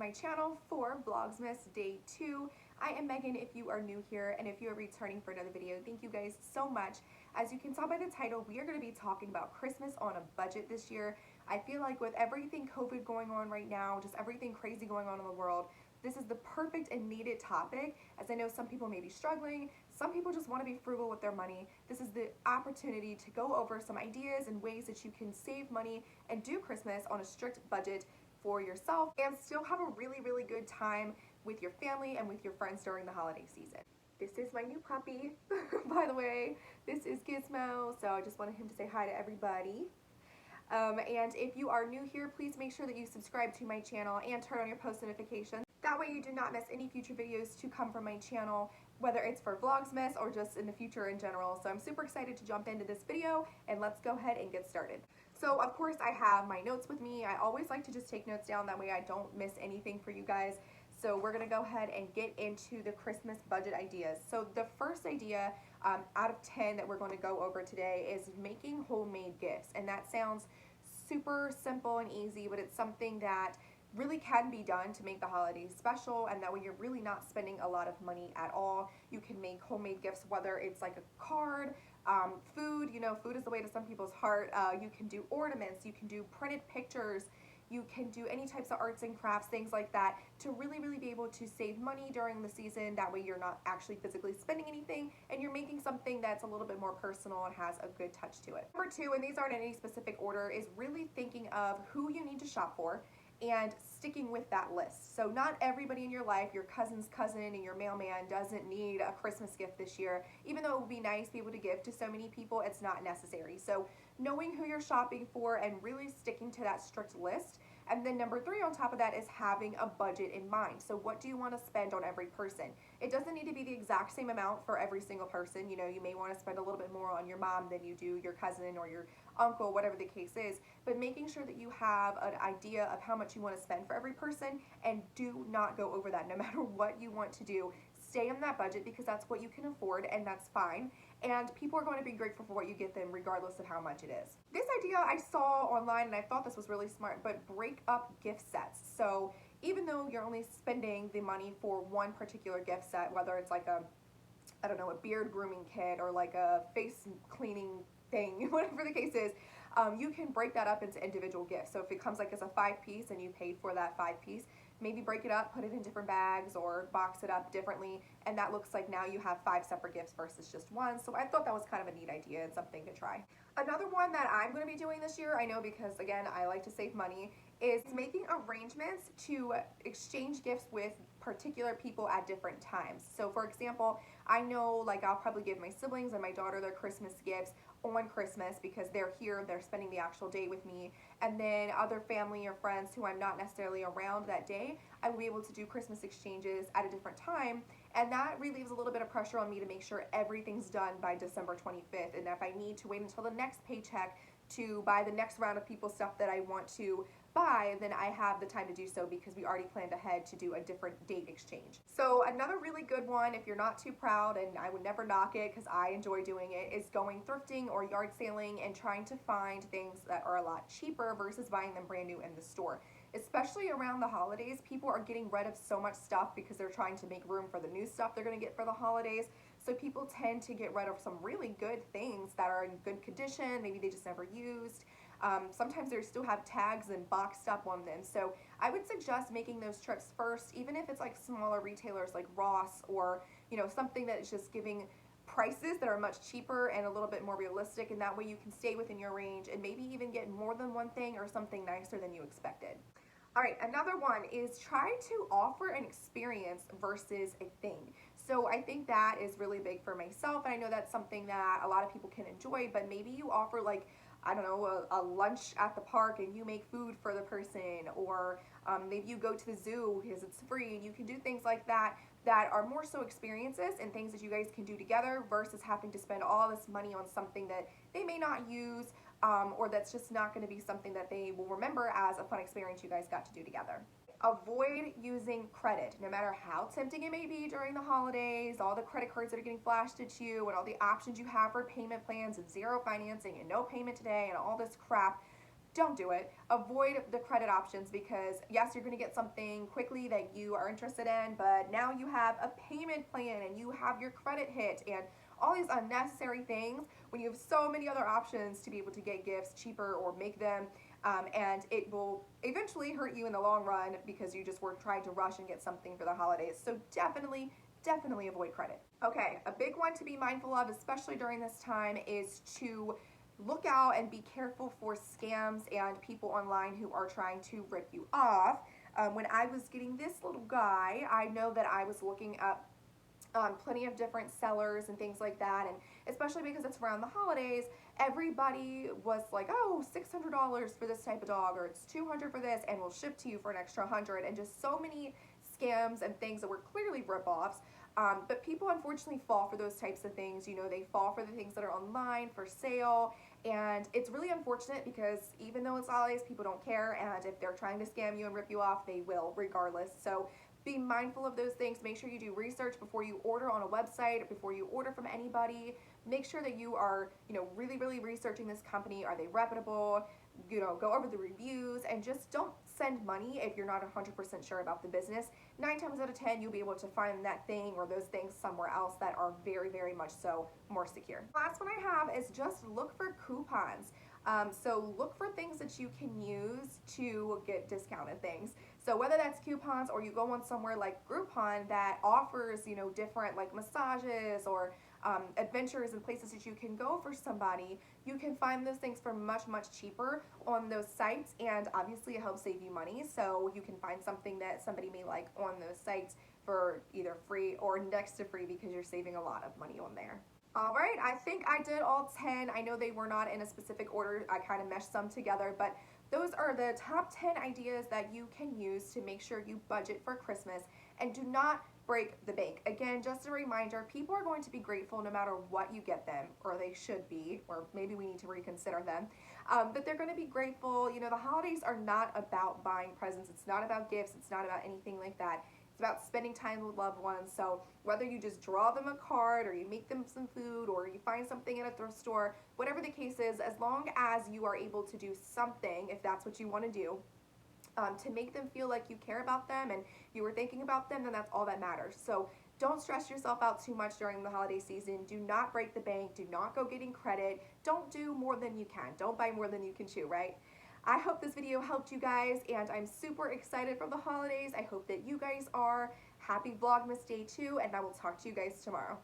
my channel for Vlogmas Day 2. I am Megan if you are new here, and if you are returning for another video, thank you guys so much. As you can tell by the title, we are going to be talking about Christmas on a budget this year. I feel like with everything COVID going on right now, just everything crazy going on in the world, this is the perfect and needed topic, as I know some people may be struggling, some people just want to be frugal with their money. This is the opportunity to go over some ideas and ways that you can save money and do Christmas on a strict budget for yourself and still have a really good time with your family and with your friends during the holiday season. This is my new puppy, by the way. This is Gizmo, so I just wanted him to say hi to everybody. And if you are new here, please make sure that you subscribe to my channel and turn on your post notifications. That way you do not miss any future videos to come from my channel, whether it's for Vlogmas or just in the future in general. So I'm super excited to jump into this video, and let's go ahead and get started. So of course I have my notes with me. I always like to just take notes down, that way I don't miss anything for you guys. So we're gonna go ahead and get into the Christmas budget ideas. So the first idea out of 10 that we're going to go over today is making homemade gifts. And that sounds super simple and easy, but it's something that really can be done to make the holidays special, and that way you're really not spending a lot of money at all. You can make homemade gifts, whether it's like a card, food, you know, food is the way to some people's heart. You can do ornaments, you can do printed pictures, you can do any types of arts and crafts, things like that, to really be able to save money during the season. That way you're not actually physically spending anything, and you're making something that's a little bit more personal and has a good touch to it. Number 2, and these aren't in any specific order, is really thinking of who you need to shop for and sticking with that list. So not everybody in your life, your cousin's cousin and your mailman, doesn't need a Christmas gift this year. Even though it would be nice to be able to give to so many people, it's not necessary. So knowing who you're shopping for and really sticking to that strict list. And then number 3 on top of that is having a budget in mind. So what do you want to spend on every person? It doesn't need to be the exact same amount for every single person. You know, you may want to spend a little bit more on your mom than you do your cousin or your uncle, whatever the case is, but making sure that you have an idea of how much you want to spend for every person, and do not go over that. No matter what you want to do, stay in that budget, because that's what you can afford, and that's fine. And people are going to be grateful for what you get them regardless of how much it is. This idea I saw online and I thought this was really smart, but break up gift sets. So even though you're only spending the money for one particular gift set, whether it's like a, I don't know, a beard grooming kit or like a face cleaning thing, whatever the case is, you can break that up into individual gifts. So if it comes like as a 5-piece and you paid for that 5-piece, maybe break it up, put it in different bags, or box it up differently, and that looks like now you have 5 separate gifts versus just one. So I thought that was kind of a neat idea and something to try. Another one that I'm going to be doing this year, I know because again I like to save money, is making arrangements to exchange gifts with particular people at different times. So for example, I know like I'll probably give my siblings and my daughter their Christmas gifts on Christmas because they're here, they're spending the actual day with me, and then other family or friends who I'm not necessarily around that day, I will be able to do Christmas exchanges at a different time, and that relieves a little bit of pressure on me to make sure everything's done by December 25th, and if I need to wait until the next paycheck to buy the next round of people stuff that I want to buy, then I have the time to do so because we already planned ahead to do a different date exchange. So another really good one, if you're not too proud, and I would never knock it because I enjoy doing it, is going thrifting or yard sailing and trying to find things that are a lot cheaper versus buying them brand new in the store. Especially around the holidays, people are getting rid of so much stuff because they're trying to make room for the new stuff they're going to get for the holidays. So people tend to get rid of some really good things that are in good condition, maybe they just never used. Sometimes they still have tags and boxed up on them. So I would suggest making those trips first, even if it's like smaller retailers like Ross, or you know, something that is just giving prices that are much cheaper and a little bit more realistic, and that way you can stay within your range and maybe even get more than one thing or something nicer than you expected. All right, another one is try to offer an experience versus a thing. So I think that is really big for myself, and I know that's something that a lot of people can enjoy, but maybe you offer like, I don't know, a lunch at the park and you make food for the person, or maybe you go to the zoo because it's free, and you can do things like that that are more so experiences and things that you guys can do together versus having to spend all this money on something that they may not use, or that's just not going to be something that they will remember as a fun experience you guys got to do together. Avoid using credit, no matter how tempting it may be during the holidays, all the credit cards that are getting flashed at you and all the options you have for payment plans and zero financing and no payment today and all this crap. don't do it. Avoid the credit options because yes, you're going to get something quickly that you are interested in, but now you have a payment plan and you have your credit hit and all these unnecessary things when you have so many other options to be able to get gifts cheaper or make them, and it will eventually hurt you in the long run because you just were trying to rush and get something for the holidays. So definitely avoid credit. Okay, a big one to be mindful of, especially during this time, is to look out and be careful for scams and people online who are trying to rip you off. When I was getting this little guy, I know that I was looking up plenty of different sellers and things like that, and especially because it's around the holidays, everybody was like, oh, $600 for this type of dog, or it's $200 for this and we'll ship to you for an extra 100, and just so many scams and things that were clearly rip-offs. But people unfortunately fall for those types of things. You know, they fall for the things that are online for sale, and it's really unfortunate because even though it's holidays, people don't care, and if they're trying to scam you and rip you off, they will regardless. So be mindful of those things. Make sure you do research before you order on a website, before you order from anybody. Make sure that you are, really researching this company. Are they reputable? Go over the reviews, and just don't send money if you're not 100% sure about the business. 9 times out of 10, you'll be able to find that thing or those things somewhere else that are very much so more secure. Last one I have is just look for coupons. So look for things that you can use to get discounted things. So whether that's coupons or you go on somewhere like Groupon that offers, different like massages or adventures and places that you can go for somebody, you can find those things for much cheaper on those sites, and obviously it helps save you money. So you can find something that somebody may like on those sites for either free or next to free because you're saving a lot of money on there. All right, I think I did all 10. I know they were not in a specific order. I kind of meshed some together, but those are the top 10 ideas that you can use to make sure you budget for Christmas and do not break the bank. Again, just a reminder, people are going to be grateful no matter what you get them, or they should be, or maybe we need to reconsider them. But they're going to be grateful. The holidays are not about buying presents. It's not about gifts. It's not about anything like that. It's about spending time with loved ones. So whether you just draw them a card or you make them some food or you find something at a thrift store, whatever the case is, as long as you are able to do something, if that's what you want to do, to make them feel like you care about them and you were thinking about them, then that's all that matters. So don't stress yourself out too much during the holiday season. Do not break the bank. Do not go getting credit. Don't do more than you can. Don't buy more than you can chew, right? I hope this video helped you guys, and I'm super excited for the holidays. I hope that you guys are. Happy Vlogmas Day 2, and I will talk to you guys tomorrow.